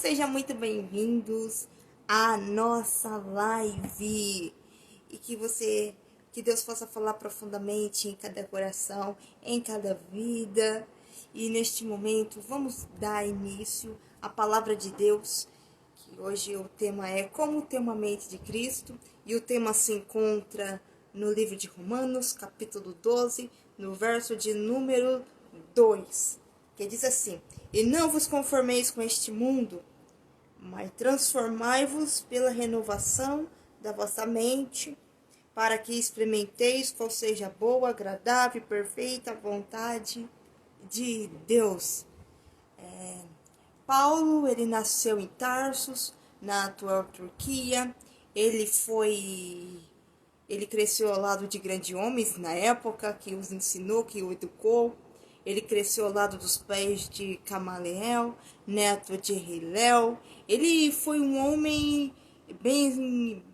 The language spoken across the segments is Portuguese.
sejam muito bem-vindos à nossa live. E que Deus possa falar profundamente em cada coração, em cada vida. E neste momento, vamos dar início à palavra de Deus, que hoje o tema é Como ter uma mente de Cristo. E o tema se encontra no livro de Romanos, capítulo 12, no verso de número 2. Que diz assim: E não vos conformeis com este mundo, mas transformai-vos pela renovação da vossa mente, para que experimenteis qual seja a boa, agradável e perfeita vontade de Deus. Paulo, ele nasceu em Tarsus, na atual Turquia. Ele cresceu ao lado de grandes homens na época, que os ensinou, que o educou. Ele cresceu ao lado dos pais de Gamaliel, neto de Hilel. Ele foi um homem bem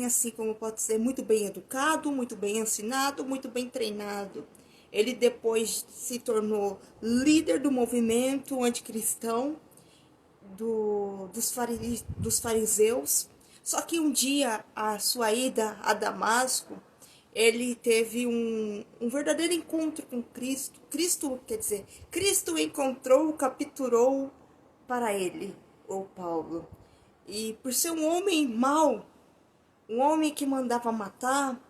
assim, como pode ser, muito bem educado, muito bem ensinado, muito bem treinado. Ele depois se tornou líder do movimento anticristão dos fariseus. Só que um dia, a sua ida a Damasco, ele teve um verdadeiro encontro com Cristo. Cristo encontrou, capturou para ele, o Paulo. E por ser um homem mau, um homem que mandava matar,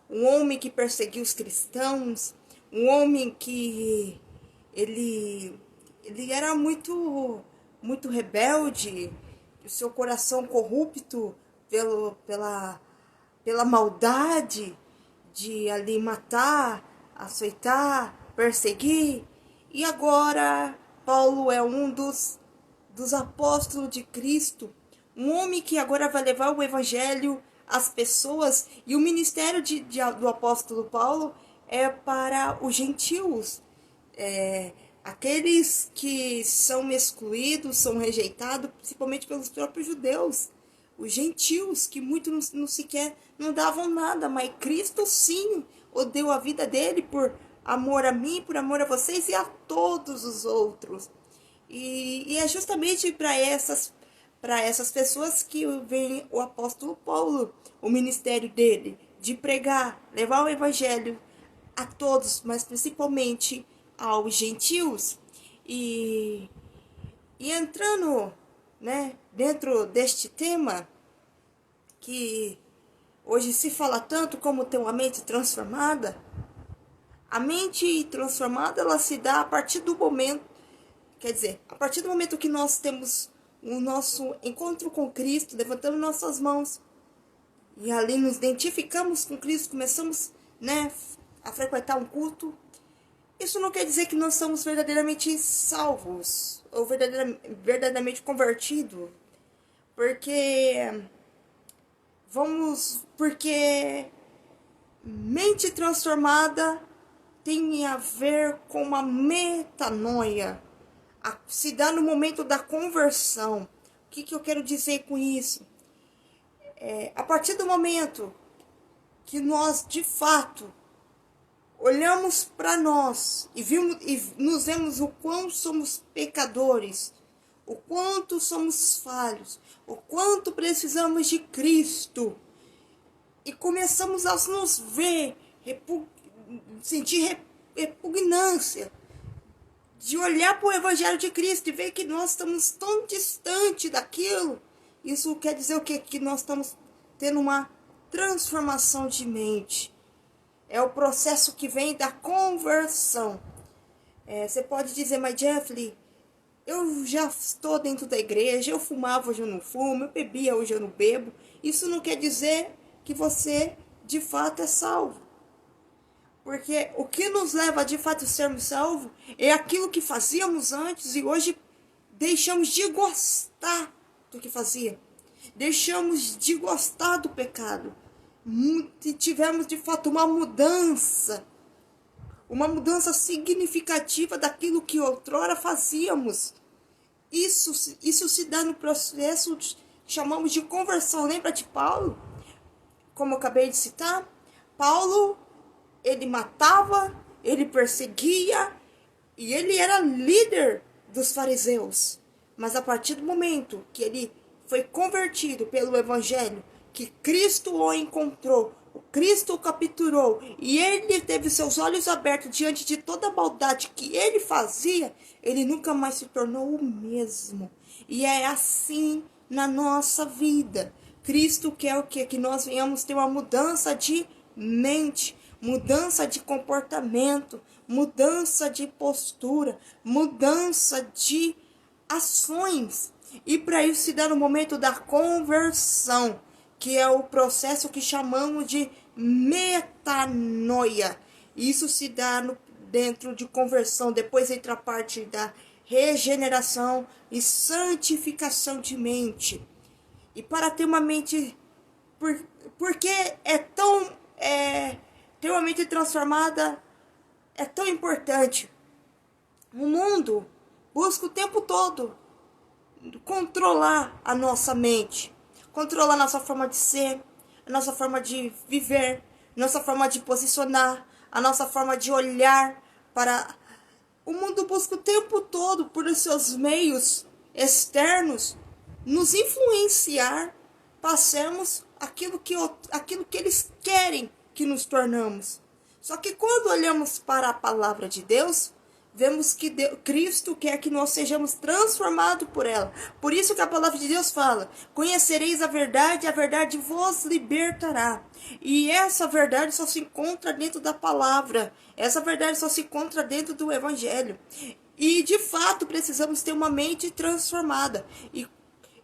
um homem que perseguia os cristãos, um homem que ele era muito rebelde, o seu coração corrupto pela maldade de ali matar, açoitar, perseguir. E agora Paulo é um dos apóstolos de Cristo, um homem que agora vai levar o evangelho às pessoas. E o ministério do apóstolo Paulo é para os gentios, aqueles que são excluídos, são rejeitados, principalmente pelos próprios judeus. Os gentios, que muitos não davam nada, mas Cristo sim deu a vida dele por amor a mim, por amor a vocês e a todos os outros. E é justamente para essas pessoas que vem o apóstolo Paulo, o ministério dele, de pregar, levar o evangelho a todos, mas principalmente aos gentios. E entrando, dentro deste tema, que hoje se fala tanto como ter uma mente transformada. A mente transformada, ela se dá a partir do momento, a partir do momento que nós temos o nosso encontro com Cristo, levantamos nossas mãos e ali nos identificamos com Cristo, começamos, a frequentar um culto. Isso não quer dizer que nós somos verdadeiramente salvos ou verdadeiramente convertidos, porque mente transformada tem a ver com uma metanoia, se dá no momento da conversão. O que eu quero dizer com isso? A partir do momento que nós, de fato, olhamos para nós e nos vemos o quão somos pecadores, o quanto somos falhos, o quanto precisamos de Cristo, e começamos a nos ver, sentir repugnância de olhar para o Evangelho de Cristo e ver que nós estamos tão distante daquilo. Isso quer dizer o quê? Que nós estamos tendo uma transformação de mente. É o processo que vem da conversão. Você pode dizer, mas Jeffrey, eu já estou dentro da igreja, eu fumava, hoje eu não fumo, eu bebia, hoje eu não bebo. Isso não quer dizer que você de fato é salvo. Porque o que nos leva de fato a sermos salvos é aquilo que fazíamos antes e hoje deixamos de gostar do que fazia. Deixamos de gostar do pecado. E tivemos de fato uma mudança significativa daquilo que outrora fazíamos. Isso se dá no processo que chamamos de conversão. Lembra de Paulo? Como eu acabei de citar, Paulo, ele matava, ele perseguia e ele era líder dos fariseus. Mas a partir do momento que ele foi convertido pelo Evangelho, que Cristo o encontrou, o Cristo o capturou, e ele teve seus olhos abertos diante de toda a maldade que ele fazia, ele nunca mais se tornou o mesmo. E é assim na nossa vida. Cristo quer o quê? Que nós venhamos ter uma mudança de mente, mudança de comportamento, mudança de postura, mudança de ações. E para isso se dá no momento da conversão, que é o processo que chamamos de metanoia. Isso se dá dentro de conversão, depois entra a parte da regeneração e santificação de mente. E para ter uma mente, porque ter uma mente transformada é tão importante. O mundo busca o tempo todo controlar a nossa mente, controlar a nossa forma de ser, a nossa forma de viver, a nossa forma de posicionar, a nossa forma de olhar para... O mundo busca o tempo todo, por seus meios externos, nos influenciar, passemos aquilo que eles querem que nos tornamos. Só que quando olhamos para a palavra de Deus, vemos que Cristo quer que nós sejamos transformados por ela. Por isso que a palavra de Deus fala: conhecereis a verdade vos libertará. E essa verdade só se encontra dentro da palavra. Essa verdade só se encontra dentro do Evangelho. E de fato precisamos ter uma mente transformada.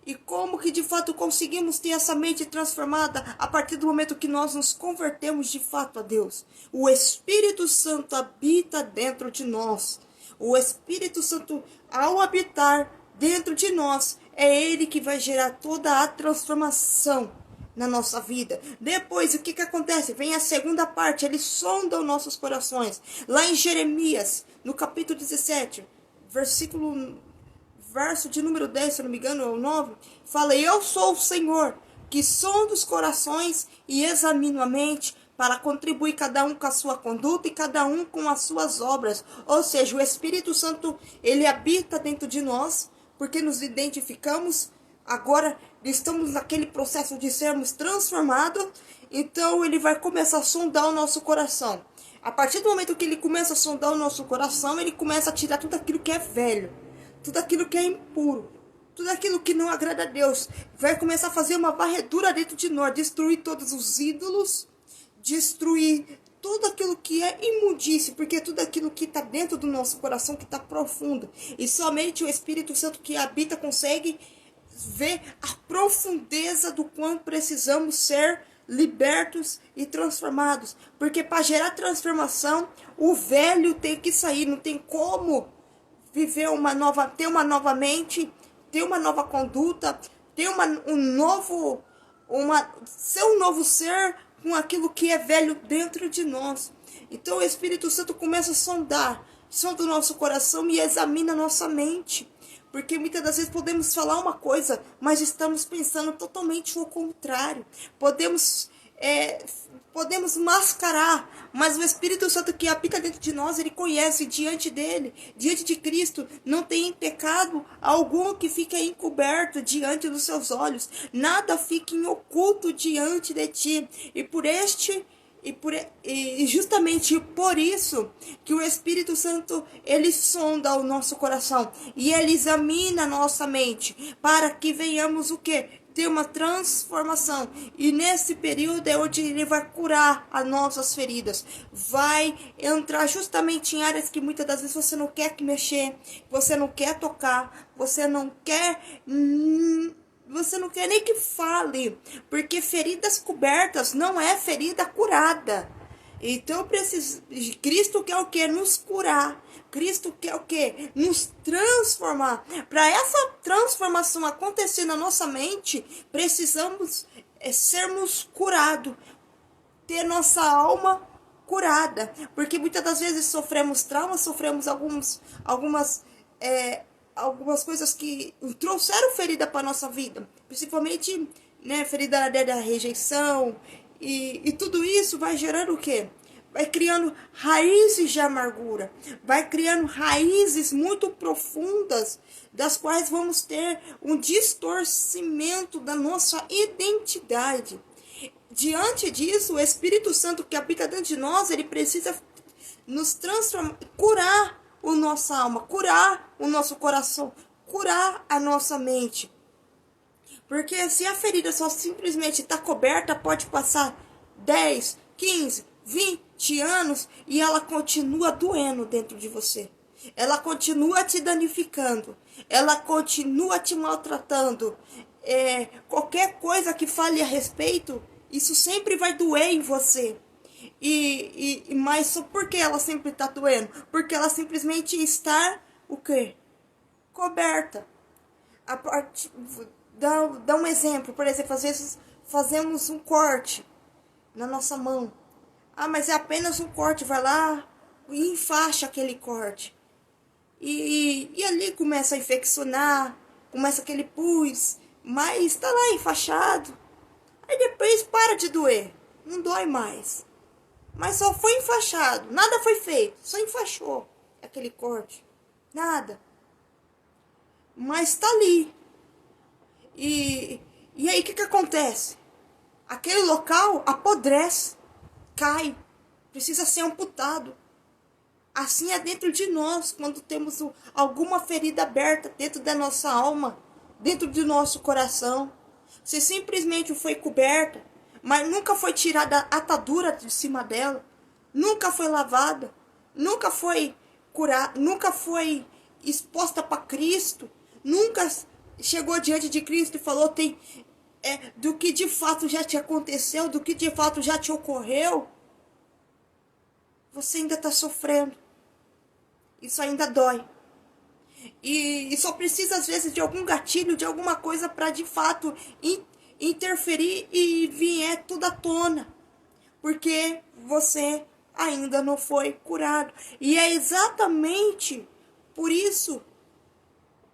E como que de fato conseguimos ter essa mente transformada? A partir do momento que nós nos convertemos de fato a Deus. O Espírito Santo habita dentro de nós. O Espírito Santo, ao habitar dentro de nós, é Ele que vai gerar toda a transformação na nossa vida. Depois, o que acontece? Vem a segunda parte, Ele sonda os nossos corações. Lá em Jeremias, no capítulo 17, verso de número 10, se não me engano, ou 9, fala: eu sou o Senhor, que sonda os corações e examino a mente, para contribuir cada um com a sua conduta e cada um com as suas obras. Ou seja, o Espírito Santo, ele habita dentro de nós, porque nos identificamos, agora estamos naquele processo de sermos transformados, então ele vai começar a sondar o nosso coração. A partir do momento que ele começa a sondar o nosso coração, ele começa a tirar tudo aquilo que é velho, tudo aquilo que é impuro, tudo aquilo que não agrada a Deus. Vai começar a fazer uma varredura dentro de nós, destruir todos os ídolos, destruir tudo aquilo que é imundície, porque tudo aquilo que está dentro do nosso coração, que está profundo. E somente o Espírito Santo que habita consegue ver a profundeza do quanto precisamos ser libertos e transformados. Porque para gerar transformação, o velho tem que sair, não tem como viver ter uma nova mente, ter uma nova conduta, ter ser um novo ser com aquilo que é velho dentro de nós. Então o Espírito Santo começa a sonda o nosso coração e examina a nossa mente. Porque muitas das vezes podemos falar uma coisa, mas estamos pensando totalmente o contrário. Podemos mascarar, mas o Espírito Santo que habita dentro de nós, ele conhece. Diante dele, diante de Cristo, não tem pecado algum que fique encoberto diante dos seus olhos. Nada fica em oculto diante de ti. E justamente por isso que o Espírito Santo, ele sonda o nosso coração e ele examina a nossa mente, para que venhamos o quê? Ter uma transformação. E nesse período é onde ele vai curar as nossas feridas. Vai entrar justamente em áreas que muitas das vezes você não quer mexer, você não quer tocar, você não quer nem que fale, porque feridas cobertas não é ferida curada. Então Cristo quer o que? Nos curar. Cristo quer o que? Nos transformar. Para essa transformação acontecer na nossa mente, precisamos sermos curados, ter nossa alma curada, porque muitas das vezes sofremos traumas, sofremos algumas coisas que trouxeram ferida para nossa vida, principalmente, né, ferida da rejeição, e tudo isso vai gerando o quê? vai criando raízes de amargura, vai criando raízes muito profundas, das quais vamos ter um distorcimento da nossa identidade. Diante disso, o Espírito Santo que habita dentro de nós, ele precisa nos transformar, curar a nossa alma, curar o nosso coração, curar a nossa mente. Porque se a ferida só simplesmente está coberta, pode passar 10, 15, 20 anos e ela continua doendo dentro de você. Ela continua te danificando. Ela continua te maltratando. Qualquer coisa que fale a respeito, isso sempre vai doer em você. Mas só porque ela sempre está doendo? Porque ela simplesmente está, o quê? Coberta. Dá um exemplo, por exemplo, às vezes fazemos um corte na nossa mão. Ah, mas é apenas um corte, vai lá e enfaixa aquele corte. E ali começa a infeccionar, começa aquele pus, mas está lá enfaixado. Aí depois para de doer, não dói mais. Mas só foi enfaixado, nada foi feito, só enfaixou aquele corte, nada. Mas está ali. E aí o que acontece? Aquele local apodrece, cai, precisa ser amputado. Assim é dentro de nós, quando temos alguma ferida aberta dentro da nossa alma, dentro do nosso coração. Se simplesmente foi coberta, mas nunca foi tirada a atadura de cima dela, nunca foi lavada, nunca foi curada, nunca foi exposta para Cristo, nunca chegou diante de Cristo e falou do que de fato já te aconteceu, do que de fato já te ocorreu, você ainda está sofrendo. Isso ainda dói. E só precisa, às vezes, de algum gatilho, de alguma coisa para, de fato, interferir e vier tudo à tona. Porque você ainda não foi curado. E é exatamente por isso,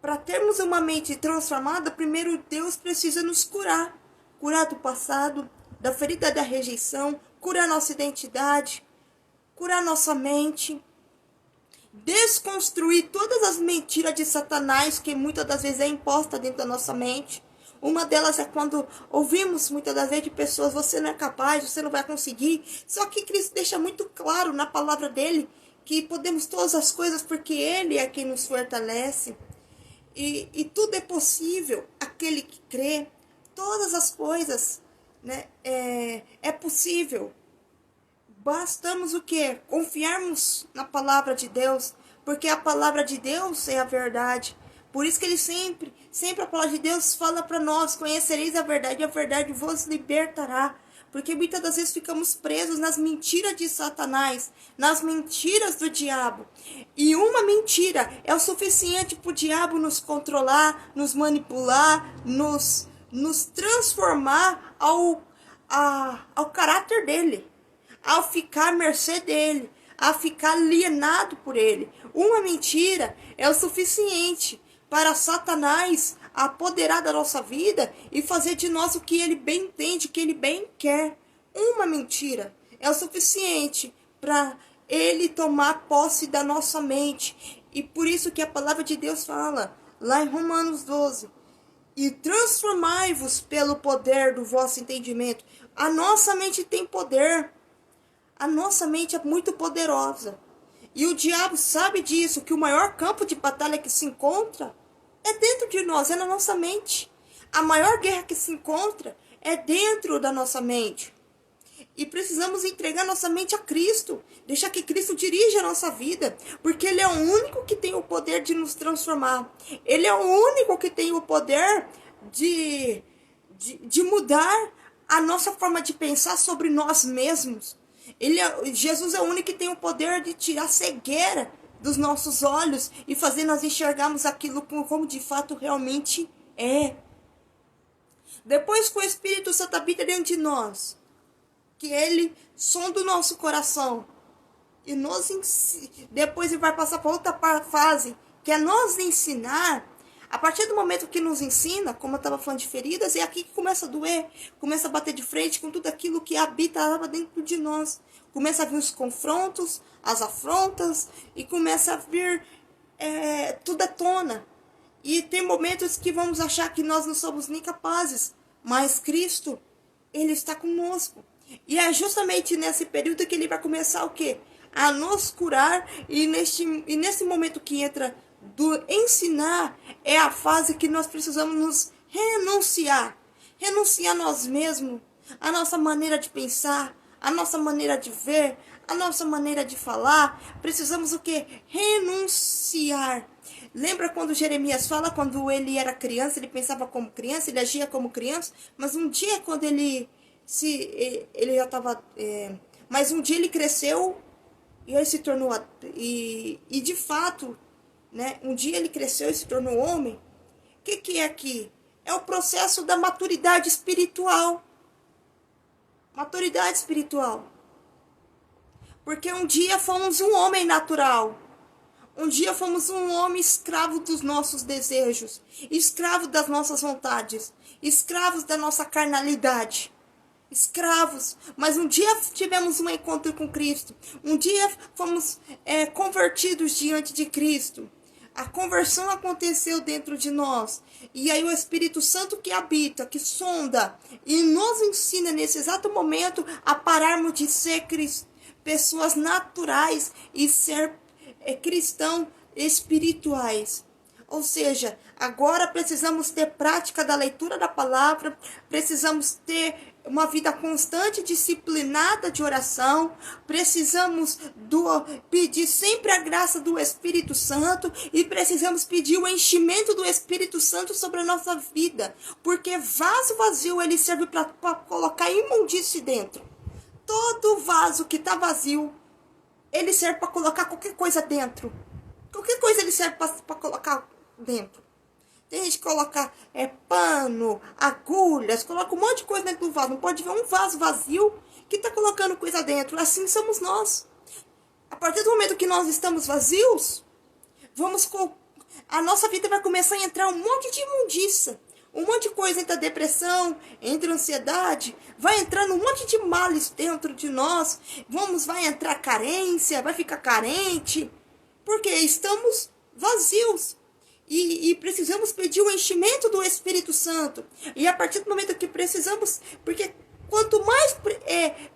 para termos uma mente transformada, primeiro Deus precisa nos curar. Curar do passado, da ferida da rejeição, curar nossa identidade, curar nossa mente, desconstruir todas as mentiras de Satanás que muitas das vezes é imposta dentro da nossa mente. Uma delas é quando ouvimos muitas das vezes de pessoas: você não é capaz, você não vai conseguir. Só que Cristo deixa muito claro na palavra dele que podemos todas as coisas porque ele é quem nos fortalece. E tudo é possível aquele que crê. Todas as coisas, né, é possível. Bastamos o quê? Confiarmos na palavra de Deus, porque a palavra de Deus é a verdade. Por isso que ele sempre a palavra de Deus fala para nós: conhecereis a verdade e a verdade vos libertará. Porque muitas das vezes ficamos presos nas mentiras de Satanás, nas mentiras do diabo. E uma mentira é o suficiente para o diabo nos controlar, nos manipular, nos transformar ao caráter dele, ao ficar à mercê dele, a ficar alienado por ele. Uma mentira é o suficiente para Satanás apoderar da nossa vida e fazer de nós o que ele bem entende, o que ele bem quer. Uma mentira é o suficiente para ele tomar posse da nossa mente. E por isso que a palavra de Deus fala, lá em Romanos 12, e transformai-vos pelo poder do vosso entendimento. A nossa mente tem poder. A nossa mente é muito poderosa. E o diabo sabe disso, que o maior campo de batalha que se encontra é dentro de nós, é na nossa mente. A maior guerra que se encontra é dentro da nossa mente. E precisamos entregar nossa mente a Cristo. Deixar que Cristo dirija a nossa vida. Porque Ele é o único que tem o poder de nos transformar. Ele é o único que tem o poder de mudar a nossa forma de pensar sobre nós mesmos. Jesus é o único que tem o poder de tirar a cegueira dos nossos olhos e fazer nós enxergarmos aquilo como de fato realmente é. Depois que o Espírito Santo habita dentro de nós, que ele sonda o nosso coração e depois ele vai passar para outra fase, que é nos ensinar A partir do momento que nos ensina, como eu estava falando de feridas, é aqui que começa a doer, começa a bater de frente com tudo aquilo que habitava dentro de nós. Começa a vir os confrontos, as afrontas, e começa a vir tudo à tona. E tem momentos que vamos achar que nós não somos nem capazes, mas Cristo, Ele está conosco. E é justamente nesse período que Ele vai começar o quê? A nos curar, e nesse momento que entra do ensinar, é a fase que nós precisamos nos renunciar. Renunciar a nós mesmos, a nossa maneira de pensar, a nossa maneira de ver, a nossa maneira de falar. Precisamos o quê? Renunciar. Lembra quando Jeremias fala, quando ele era criança, ele pensava como criança, ele agia como criança, mas um dia quando ele já estava... mas um dia ele cresceu e ele se tornou... E de fato, né, um dia ele cresceu e se tornou homem. O que é aqui? É o processo da maturidade espiritual. Maturidade espiritual. Porque um dia fomos um homem natural. Um dia fomos um homem escravo dos nossos desejos, escravo das nossas vontades, escravos da nossa carnalidade, escravos. Mas um dia tivemos um encontro com Cristo, um dia fomos convertidos diante de Cristo. A conversão aconteceu dentro de nós, e aí o Espírito Santo que habita, que sonda, e nos ensina nesse exato momento a pararmos de ser pessoas naturais e ser cristãos espirituais. Ou seja, agora precisamos ter prática da leitura da palavra, precisamos ter uma vida constante, disciplinada de oração, precisamos pedir sempre a graça do Espírito Santo e precisamos pedir o enchimento do Espírito Santo sobre a nossa vida, porque vaso vazio ele serve para colocar imundície dentro. Todo vaso que está vazio, ele serve para colocar qualquer coisa dentro. Qualquer coisa ele serve para colocar dentro. Tem gente que coloca pano, agulhas, coloca um monte de coisa dentro do vaso. Não pode ver um vaso vazio que está colocando coisa dentro. Assim somos nós. A partir do momento que nós estamos vazios, a nossa vida vai começar a entrar um monte de imundícia. Um monte de coisa, entra depressão, entra ansiedade, vai entrando um monte de males dentro de nós. Vai entrar carência, vai ficar carente, porque estamos vazios. E precisamos pedir o enchimento do Espírito Santo. E a partir do momento que precisamos, porque quanto mais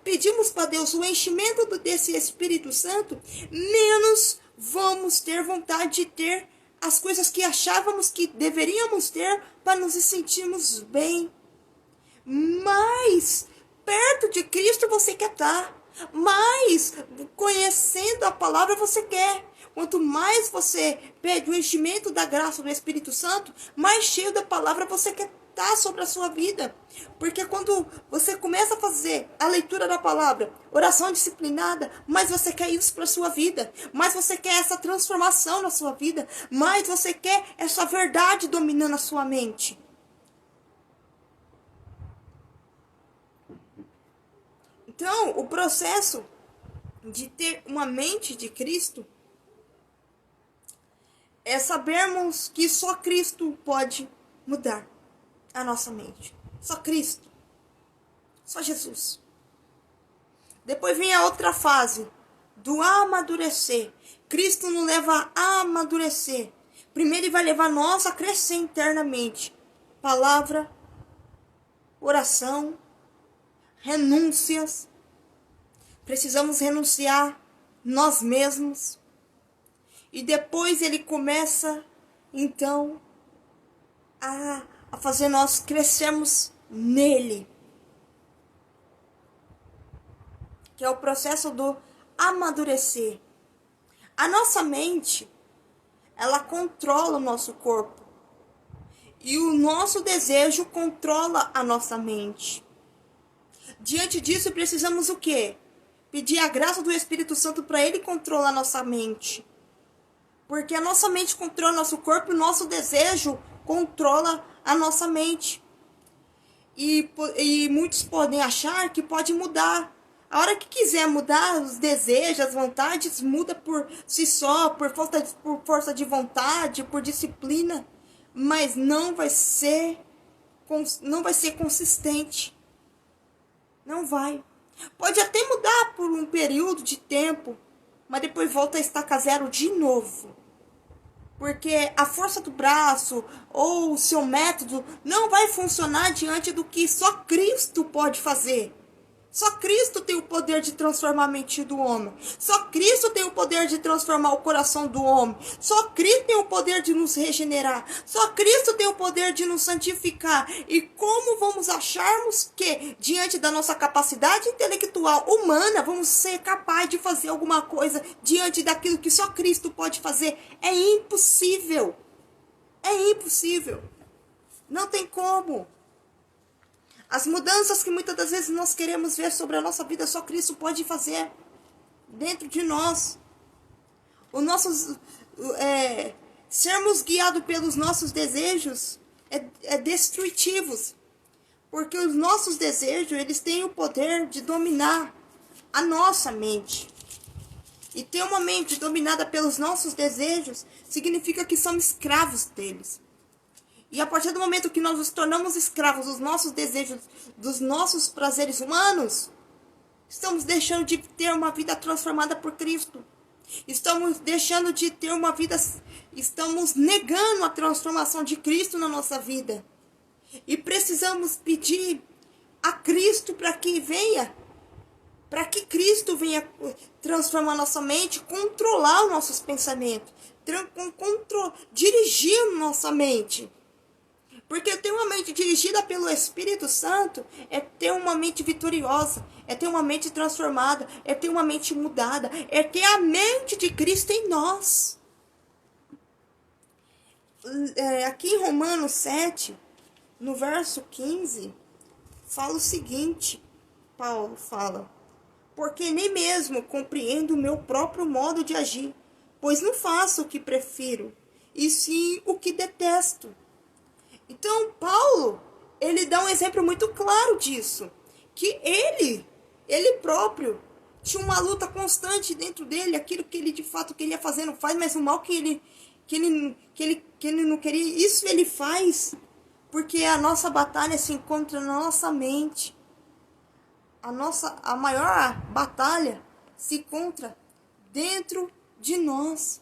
pedimos para Deus o enchimento desse Espírito Santo, menos vamos ter vontade de ter as coisas que achávamos que deveríamos ter para nos sentirmos bem. Mais perto de Cristo você quer estar. Mais conhecendo a palavra você quer. Quanto mais você pede o enchimento da graça do Espírito Santo, mais cheio da palavra você quer estar sobre a sua vida. Porque quando você começa a fazer a leitura da palavra, oração disciplinada, mais você quer isso para a sua vida. Mais você quer essa transformação na sua vida. Mais você quer essa verdade dominando a sua mente. Então, o processo de ter uma mente de Cristo é sabermos que só Cristo pode mudar a nossa mente. Só Cristo. Só Jesus. Depois vem a outra fase do amadurecer. Cristo nos leva a amadurecer. Primeiro ele vai levar nós a crescer internamente. Palavra, oração, renúncias. Precisamos renunciar nós mesmos. E depois ele começa, então, a fazer nós crescermos nele. Que é o processo do amadurecer. A nossa mente, ela controla o nosso corpo. E o nosso desejo controla a nossa mente. Diante disso, precisamos o quê? Pedir a graça do Espírito Santo para ele controlar a nossa mente. Porque a nossa mente controla o nosso corpo e o nosso desejo controla a nossa mente. E muitos podem achar que pode mudar. A hora que quiser mudar os desejos, as vontades, muda por si só, por força de vontade, por disciplina. mas não vai ser consistente. Não vai. Pode até mudar por um período de tempo, mas depois volta a estaca zero de novo. Porque a força do braço ou o seu método não vai funcionar diante do que só Cristo pode fazer. Só Cristo tem o poder de transformar a mente do homem. Só Cristo tem o poder de transformar o coração do homem. Só Cristo tem o poder de nos regenerar. Só Cristo tem o poder de nos santificar. E como vamos acharmos que, diante da nossa capacidade intelectual humana, vamos ser capazes de fazer alguma coisa diante daquilo que só Cristo pode fazer? É impossível. É impossível. Não tem como. As mudanças que muitas das vezes nós queremos ver sobre a nossa vida, só Cristo pode fazer dentro de nós. Sermos guiados pelos nossos desejos é destrutivos. Porque os nossos desejos, eles têm o poder de dominar a nossa mente. E ter uma mente dominada pelos nossos desejos significa que somos escravos deles. E a partir do momento que nós nos tornamos escravos dos nossos desejos, dos nossos prazeres humanos, estamos deixando de ter uma vida transformada por Cristo. Estamos deixando de ter uma vida, estamos negando a transformação de Cristo na nossa vida. E precisamos pedir a Cristo para que Cristo venha transformar nossa mente, controlar os nossos pensamentos, dirigir nossa mente. Porque ter uma mente dirigida pelo Espírito Santo é ter uma mente vitoriosa, é ter uma mente transformada, é ter uma mente mudada, é ter a mente de Cristo em nós. Aqui em Romanos 7, no verso 15, fala o seguinte, Paulo fala: porque nem mesmo compreendo o meu próprio modo de agir, pois não faço o que prefiro, e sim o que detesto. Então, Paulo, ele dá um exemplo muito claro disso. Que ele próprio, tinha uma luta constante dentro dele. Aquilo que ele de fato queria fazer não faz, mas o mal que ele não queria, isso ele faz. Porque a nossa batalha se encontra na nossa mente. A maior batalha se encontra dentro de nós.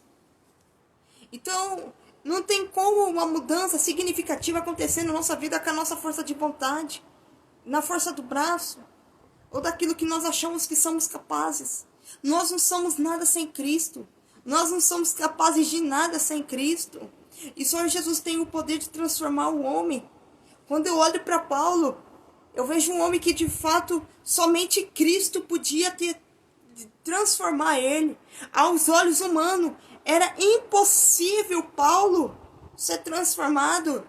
Então, não tem como uma mudança significativa acontecer na nossa vida com a nossa força de vontade, na força do braço, ou daquilo que nós achamos que somos capazes. Nós não somos nada sem Cristo. Nós não somos capazes de nada sem Cristo. E só Jesus tem o poder de transformar o homem. Quando eu olho para Paulo, eu vejo um homem que de fato somente Cristo podia transformar ele. Aos olhos humanos, era impossível Paulo ser transformado.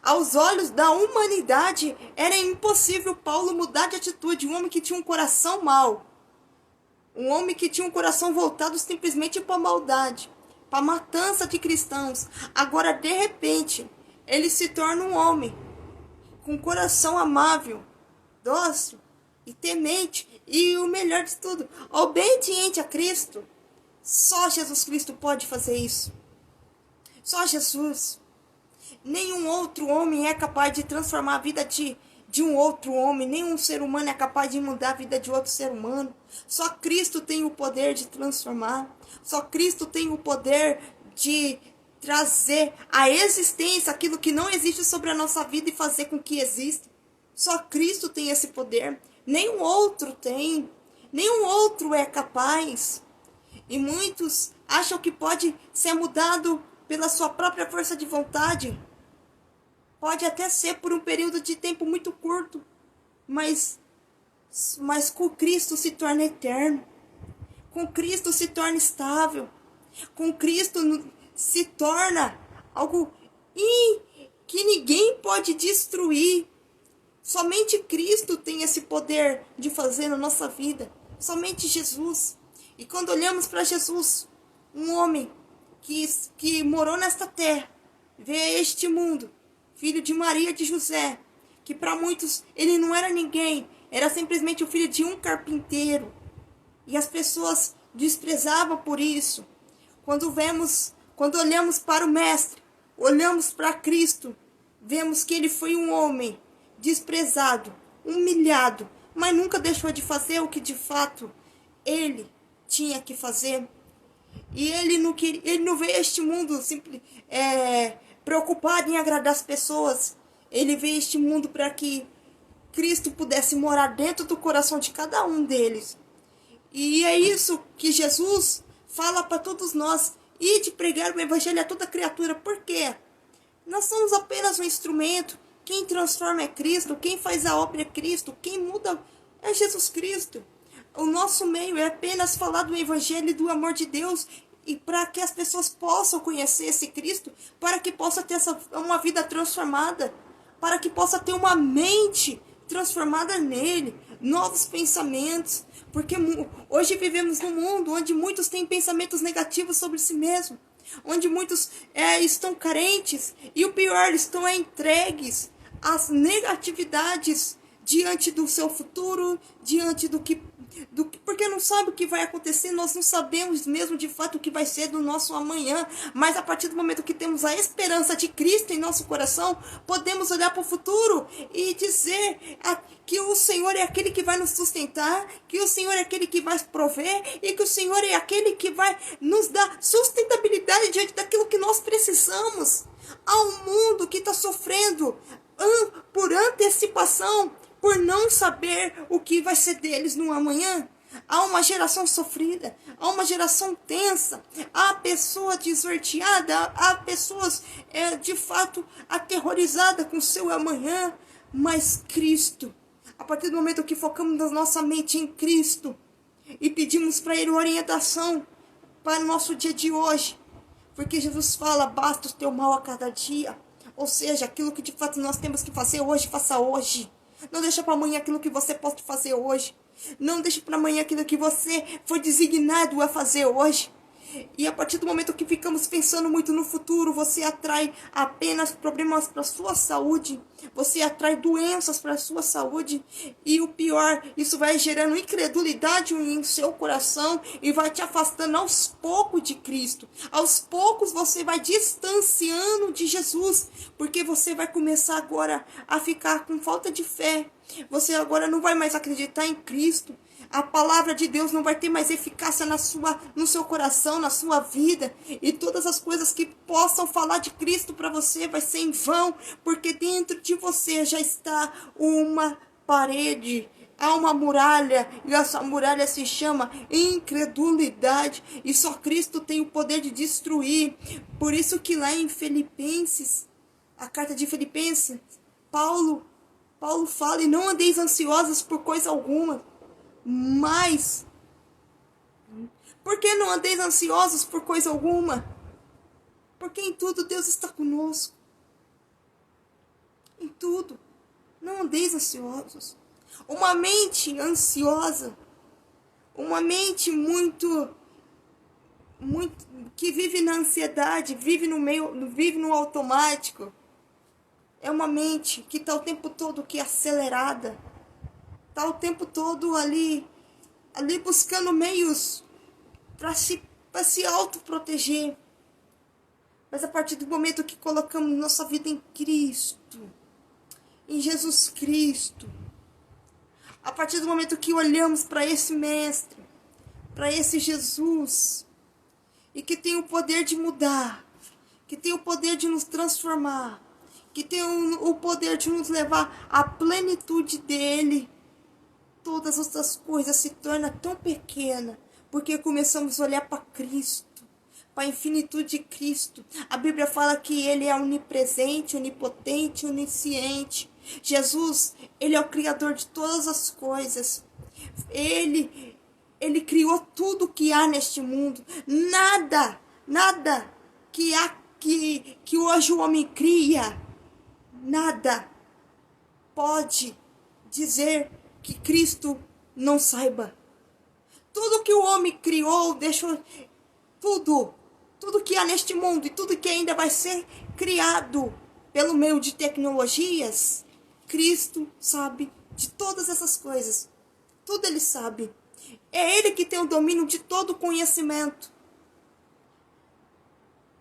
Aos olhos da humanidade, era impossível Paulo mudar de atitude. Um homem que tinha um coração mau. Um homem que tinha um coração voltado simplesmente para a maldade, para a matança de cristãos. Agora, de repente, ele se torna um homem com um coração amável, dócil e temente. E o melhor de tudo, obediente a Cristo. Só Jesus Cristo pode fazer isso. Só Jesus. Nenhum outro homem é capaz de transformar a vida de um outro homem. Nenhum ser humano é capaz de mudar a vida de outro ser humano. Só Cristo tem o poder de transformar. Só Cristo tem o poder de trazer à existência aquilo que não existe sobre a nossa vida e fazer com que exista. Só Cristo tem esse poder. Nenhum outro tem. Nenhum outro é capaz. E muitos acham que pode ser mudado pela sua própria força de vontade. Pode até ser por um período de tempo muito curto. Mas com Cristo se torna eterno. Com Cristo se torna estável. Com Cristo se torna algo que ninguém pode destruir. Somente Cristo tem esse poder de fazer na nossa vida. Somente Jesus. E quando olhamos para Jesus, um homem que morou nesta terra, veio a este mundo, filho de Maria e de José, que para muitos ele não era ninguém, era simplesmente o filho de um carpinteiro. E as pessoas desprezavam por isso. Quando olhamos para o Mestre olhamos para Cristo, vemos que ele foi um homem desprezado, humilhado, mas nunca deixou de fazer o que de fato ele tinha que fazer. E ele não veio a este mundo preocupado em agradar as pessoas. Ele veio a este mundo para que Cristo pudesse morar dentro do coração de cada um deles. E é isso que Jesus fala para todos nós. E de pregar o evangelho a toda criatura. Por quê? Nós somos apenas um instrumento. Quem transforma é Cristo. Quem faz a obra é Cristo. Quem muda é Jesus Cristo. O nosso meio é apenas falar do evangelho e do amor de Deus. E para que as pessoas possam conhecer esse Cristo. Para que possa ter uma vida transformada. Para que possa ter uma mente transformada nele. Novos pensamentos. Porque hoje vivemos num mundo onde muitos têm pensamentos negativos sobre si mesmos. Onde muitos estão carentes. E o pior, estão entregues às negatividades diante do seu futuro, diante porque não sabe o que vai acontecer, nós não sabemos mesmo de fato o que vai ser do nosso amanhã, mas a partir do momento que temos a esperança de Cristo em nosso coração, podemos olhar para o futuro e dizer que o Senhor é aquele que vai nos sustentar, que o Senhor é aquele que vai prover e que o Senhor é aquele que vai nos dar sustentabilidade diante daquilo que nós precisamos. Há um mundo que está sofrendo por antecipação, por não saber o que vai ser deles no amanhã. Há uma geração sofrida, há uma geração tensa, há pessoas desnorteadas, há pessoas de fato aterrorizadas com o seu amanhã. Mas Cristo, a partir do momento que focamos nossa mente em Cristo e pedimos para Ele orientação para o nosso dia de hoje, porque Jesus fala, basta o teu mal a cada dia. Ou seja, aquilo que de fato nós temos que fazer hoje, faça hoje. Não deixa para amanhã aquilo que você pode fazer hoje. Não deixe para amanhã aquilo que você foi designado a fazer hoje. E a partir do momento que ficamos pensando muito no futuro, você atrai apenas problemas para a sua saúde. Você atrai doenças para a sua saúde. E o pior, isso vai gerando incredulidade em seu coração e vai te afastando aos poucos de Cristo. Aos poucos você vai distanciando de Jesus, porque você vai começar agora a ficar com falta de fé. Você agora não vai mais acreditar em Cristo. A palavra de Deus não vai ter mais eficácia no seu coração, na sua vida. E todas as coisas que possam falar de Cristo para você vai ser em vão. Porque dentro de você já está uma parede. Há uma muralha. E essa muralha se chama incredulidade. E só Cristo tem o poder de destruir. Por isso que lá em Filipenses, a carta de Filipenses, Paulo fala, e não andeis ansiosos por coisa alguma. Mas, por que não andeis ansiosos por coisa alguma? Porque em tudo Deus está conosco. Em tudo. Não andeis ansiosos. Uma mente ansiosa, uma mente muito que vive na ansiedade, vive no automático. É uma mente que está o tempo todo acelerada. Está o tempo todo ali buscando meios para se autoproteger. Mas a partir do momento que colocamos nossa vida em Cristo, em Jesus Cristo, a partir do momento que olhamos para esse Mestre, para esse Jesus, e que tem o poder de mudar, que tem o poder de nos transformar, que tem o poder de nos levar à plenitude dEle, todas essas coisas se tornam tão pequenas, porque começamos a olhar para Cristo, para a infinitude de Cristo. A Bíblia fala que Ele é onipresente, onipotente, onisciente. Jesus, Ele é o Criador de todas as coisas. Ele criou tudo que há neste mundo. Nada que hoje o homem cria, nada pode dizer que Cristo não saiba. Tudo que o homem criou, deixou tudo que há neste mundo e tudo que ainda vai ser criado pelo meio de tecnologias, Cristo sabe de todas essas coisas. Tudo Ele sabe. É Ele que tem o domínio de todo o conhecimento.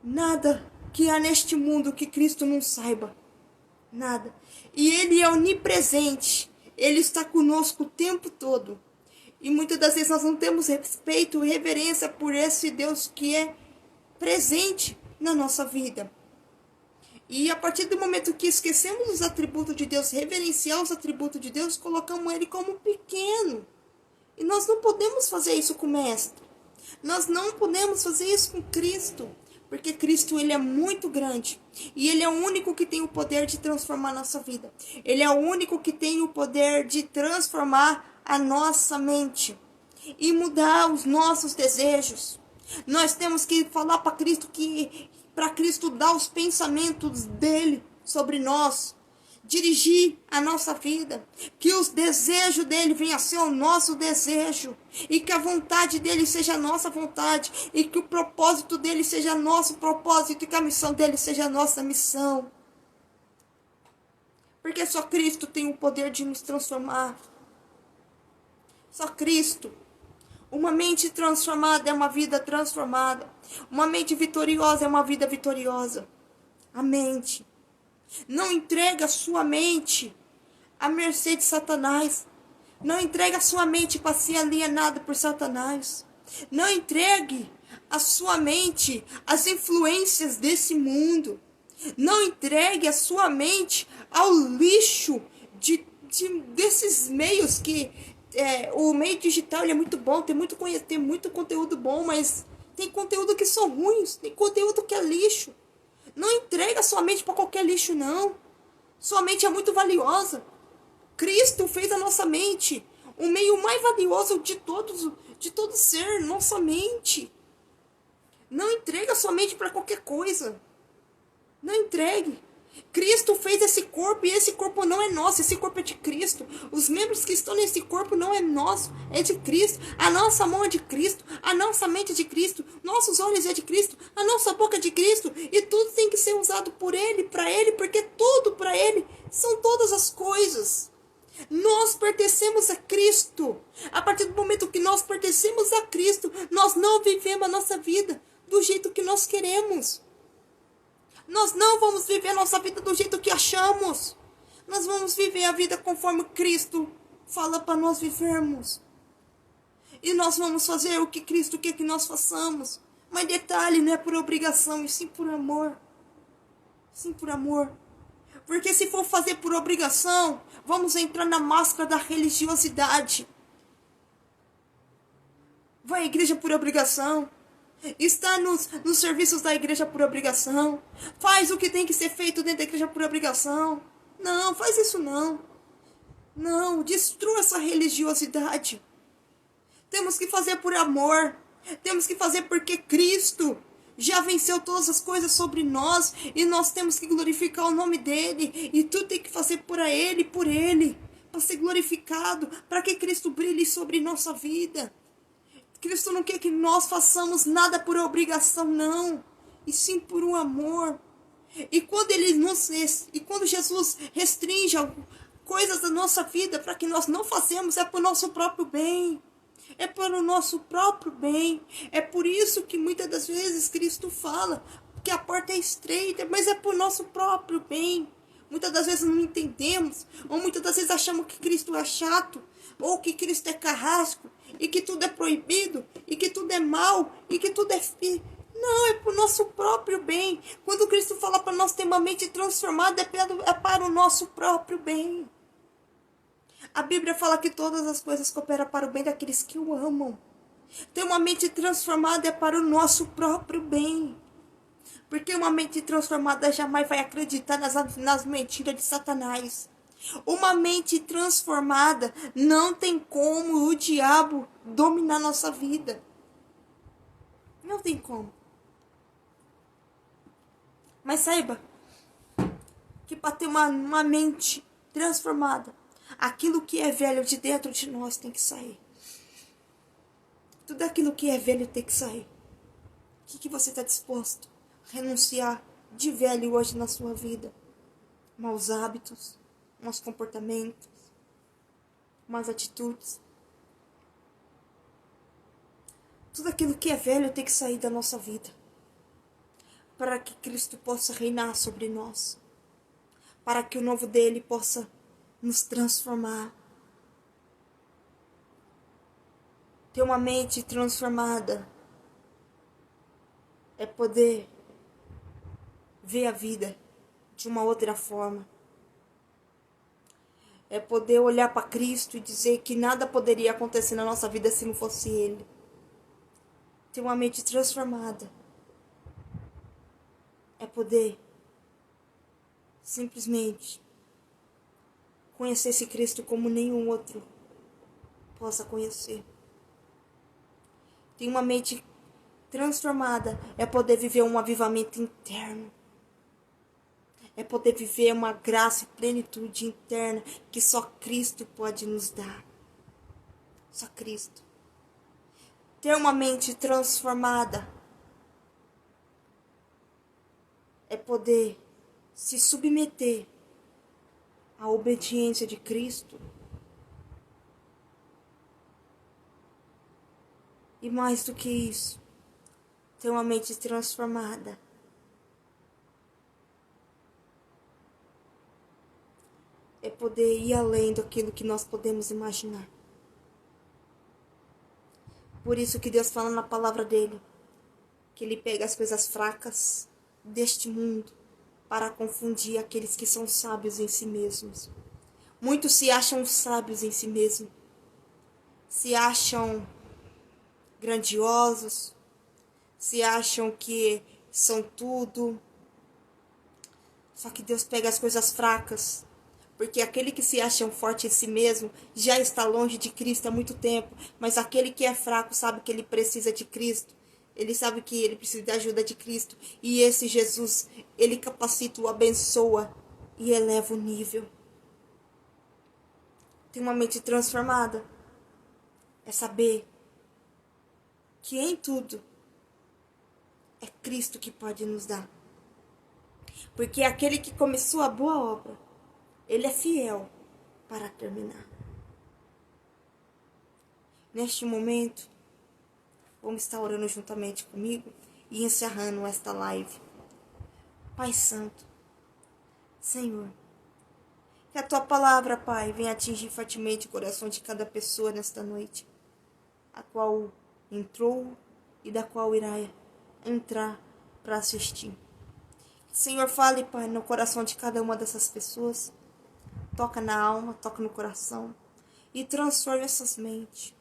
Nada que há neste mundo que Cristo não saiba. Nada. E Ele é onipresente. Ele está conosco o tempo todo. E muitas das vezes nós não temos respeito e reverência por esse Deus que é presente na nossa vida. E a partir do momento que esquecemos os atributos de Deus, reverenciar os atributos de Deus, colocamos Ele como pequeno. E nós não podemos fazer isso com o Mestre. Nós não podemos fazer isso com Cristo. Porque Cristo, Ele é muito grande. E Ele é o único que tem o poder de transformar a nossa vida. Ele é o único que tem o poder de transformar a nossa mente. E mudar os nossos desejos. Nós temos que falar para Cristo para Cristo dar os pensamentos dele sobre nós, dirigir a nossa vida, que os desejos dele venham a ser o nosso desejo, e que a vontade dele seja a nossa vontade, e que o propósito dele seja nosso propósito, e que a missão dele seja a nossa missão. Porque só Cristo tem o poder de nos transformar. Só Cristo. Uma mente transformada é uma vida transformada. Uma mente vitoriosa é uma vida vitoriosa. A mente. Não entrega a sua mente à mercê de Satanás. Não entregue a sua mente para ser alienada por Satanás. Não entregue a sua mente às influências desse mundo. Não entregue a sua mente ao lixo desses meios que... o meio digital ele é muito bom, tem muito conteúdo bom, mas tem conteúdo que são ruins, tem conteúdo que é lixo. Não entrega sua mente para qualquer lixo, não. Sua mente é muito valiosa. Cristo fez a nossa mente o meio mais valioso de todo ser, nossa mente. Não entrega sua mente para qualquer coisa. Não entregue. Cristo fez esse corpo e esse corpo não é nosso, esse corpo é de Cristo. Os membros que estão nesse corpo não é nosso, é de Cristo. A nossa mão é de Cristo, a nossa mente é de Cristo, nossos olhos é de Cristo, a nossa boca é de Cristo. E tudo tem que ser usado por Ele, para Ele, porque tudo para Ele são todas as coisas. Nós pertencemos a Cristo. A partir do momento que nós pertencemos a Cristo, nós não vivemos a nossa vida do jeito que nós queremos. Nós não vamos viver a nossa vida do jeito que achamos. Nós vamos viver a vida conforme Cristo fala para nós vivermos. E nós vamos fazer o que Cristo quer que nós façamos. Mas detalhe, não é por obrigação, e sim por amor. Sim por amor. Porque se for fazer por obrigação, vamos entrar na máscara da religiosidade. Vai à igreja por obrigação. Está nos serviços da igreja por obrigação. Faz o que tem que ser feito dentro da igreja por obrigação. Não, faz isso não. Não, destrua essa religiosidade. Temos que fazer por amor. Temos que fazer porque Cristo já venceu todas as coisas sobre nós. E nós temos que glorificar o nome dele. E tudo tem que fazer por Ele, para ser glorificado. Para que Cristo brilhe sobre nossa vida. Cristo não quer que nós façamos nada por obrigação, não. E sim por um amor. E quando Jesus restringe coisas da nossa vida para que nós não façamos, é por nosso próprio bem. É para o nosso próprio bem. É por isso que muitas das vezes Cristo fala que a porta é estreita, mas é por nosso próprio bem. Muitas das vezes não entendemos, ou muitas das vezes achamos que Cristo é chato, ou que Cristo é carrasco, e que tudo é proibido, e que tudo é mal, e que tudo é... Não, é para o nosso próprio bem. Quando Cristo fala para nós ter uma mente transformada, é para o nosso próprio bem. A Bíblia fala que todas as coisas cooperam para o bem daqueles que o amam. Ter uma mente transformada é para o nosso próprio bem. Porque uma mente transformada jamais vai acreditar nas mentiras de Satanás. Uma mente transformada não tem como o diabo dominar nossa vida. Não tem como. Mas saiba que para ter uma mente transformada, aquilo que é velho de dentro de nós tem que sair. Tudo aquilo que é velho tem que sair. O que você está disposto a renunciar de velho hoje na sua vida? Maus hábitos, maus comportamentos, más atitudes. Tudo aquilo que é velho tem que sair da nossa vida. para que Cristo possa reinar sobre nós, para que o novo dele possa nos transformar. Ter uma mente transformada é poder ver a vida de uma outra forma. É poder olhar para Cristo e dizer que nada poderia acontecer na nossa vida se não fosse Ele. Ter uma mente transformada é poder simplesmente conhecer esse Cristo como nenhum outro possa conhecer. Ter uma mente transformada é poder viver um avivamento interno. É poder viver uma graça e plenitude interna que só Cristo pode nos dar. Só Cristo. Ter uma mente transformada é poder se submeter à obediência de Cristo. E mais do que isso, ter uma mente transformada é poder ir além daquilo que nós podemos imaginar. Por isso que Deus fala na palavra dele, que ele pega as coisas fracas deste mundo para confundir aqueles que são sábios em si mesmos. Muitos se acham sábios em si mesmos, se acham grandiosos, se acham que são tudo. Só que Deus pega as coisas fracas, porque aquele que se acha forte em si mesmo já está longe de Cristo há muito tempo. Mas aquele que é fraco sabe que ele precisa de Cristo. Ele sabe que ele precisa da ajuda de Cristo. E esse Jesus, ele capacita, o abençoa e eleva o nível. Ter uma mente transformada é saber que em tudo é Cristo que pode nos dar. Porque aquele que começou a boa obra, ele é fiel para terminar. Neste momento, vamos estar orando juntamente comigo e encerrando esta live. Pai Santo, Senhor, que a Tua palavra, Pai, venha atingir fortemente o coração de cada pessoa nesta noite, a qual entrou e da qual irá entrar para assistir. Senhor, fale, Pai, no coração de cada uma dessas pessoas. Toca na alma, toca no coração e transforma essas mentes.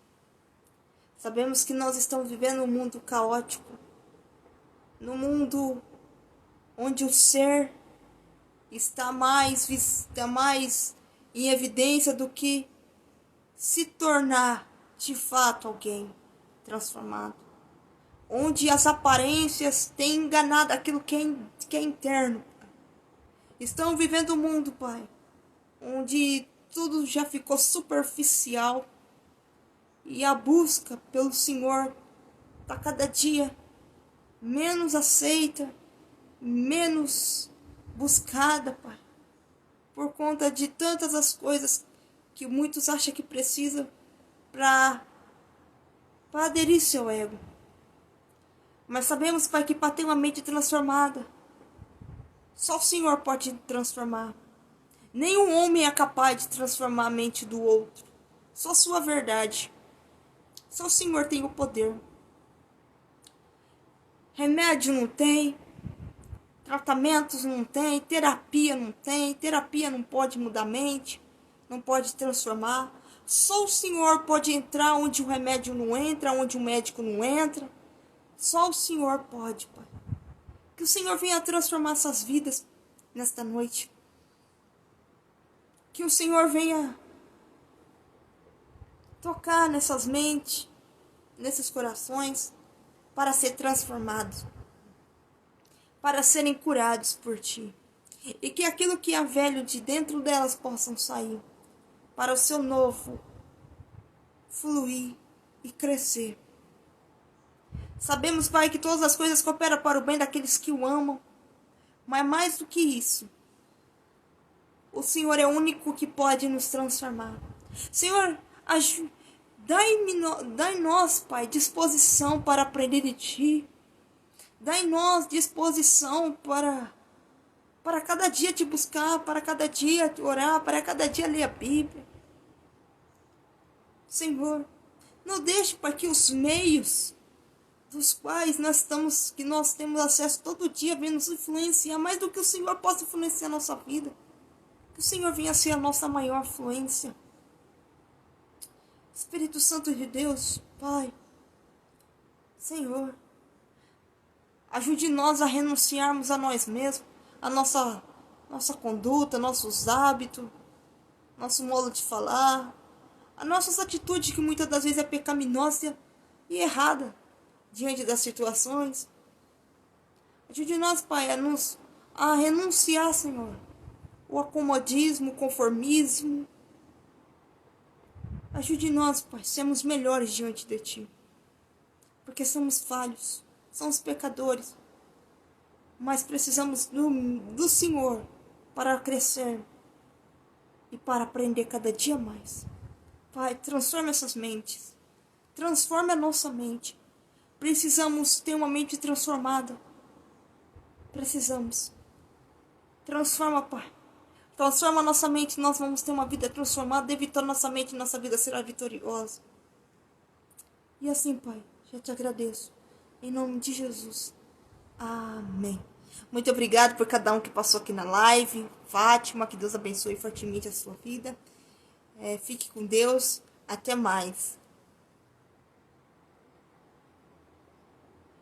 Sabemos que nós estamos vivendo um mundo caótico, num mundo onde o ser está mais em evidência do que se tornar de fato alguém transformado. Onde as aparências têm enganado aquilo que é interno. Estamos vivendo um mundo, Pai, onde tudo já ficou superficial e a busca pelo Senhor está cada dia menos aceita, menos buscada, Pai, por conta de tantas as coisas que muitos acham que precisam para aderir seu ego. Mas sabemos, Pai, que para ter uma mente transformada, só o Senhor pode transformar. Nenhum homem é capaz de transformar a mente do outro. Só sua verdade. Só o Senhor tem o poder. Remédio não tem. Tratamentos não tem. Terapia não tem. Terapia não pode mudar a mente. Não pode transformar. Só o Senhor pode entrar onde o remédio não entra. Onde o médico não entra. Só o Senhor pode, Pai. Que o Senhor venha transformar essas vidas nesta noite. Que o Senhor venha tocar nessas mentes, nesses corações, para ser transformados, para serem curados por Ti. E que aquilo que é velho de dentro delas possam sair, para o Seu novo fluir e crescer. Sabemos, Pai, que todas as coisas cooperam para o bem daqueles que o amam, mas mais do que isso, o Senhor é o único que pode nos transformar. Senhor, dai-nos, Pai, disposição para aprender de Ti. Dá em nós disposição para cada dia te buscar, para cada dia te orar, para cada dia ler a Bíblia. Senhor, não deixe para que os meios dos quais que nós temos acesso todo dia, venham nos influenciar mais do que o Senhor possa influenciar a nossa vida. Que o Senhor venha ser a nossa maior influência. Espírito Santo de Deus, Pai, Senhor, ajude nós a renunciarmos a nós mesmos, a nossa conduta, nossos hábitos, nosso modo de falar, as nossas atitudes que muitas das vezes é pecaminosa e errada diante das situações. Ajude nós, Pai, a renunciar, Senhor, o acomodismo, o conformismo. Ajude nós, Pai, sermos melhores diante de Ti, porque somos falhos, somos pecadores, mas precisamos do Senhor para crescer e para aprender cada dia mais. Pai, transforma essas mentes, transforma a nossa mente. Precisamos ter uma mente transformada. Precisamos. Transforma, Pai. Transforma a nossa mente, nós vamos ter uma vida transformada. Dê vitória na nossa mente, nossa vida será vitoriosa. E assim, Pai, já te agradeço. Em nome de Jesus. Amém. Muito obrigado por cada um que passou aqui na live. Fátima, que Deus abençoe fortemente a sua vida. Fique com Deus. Até mais.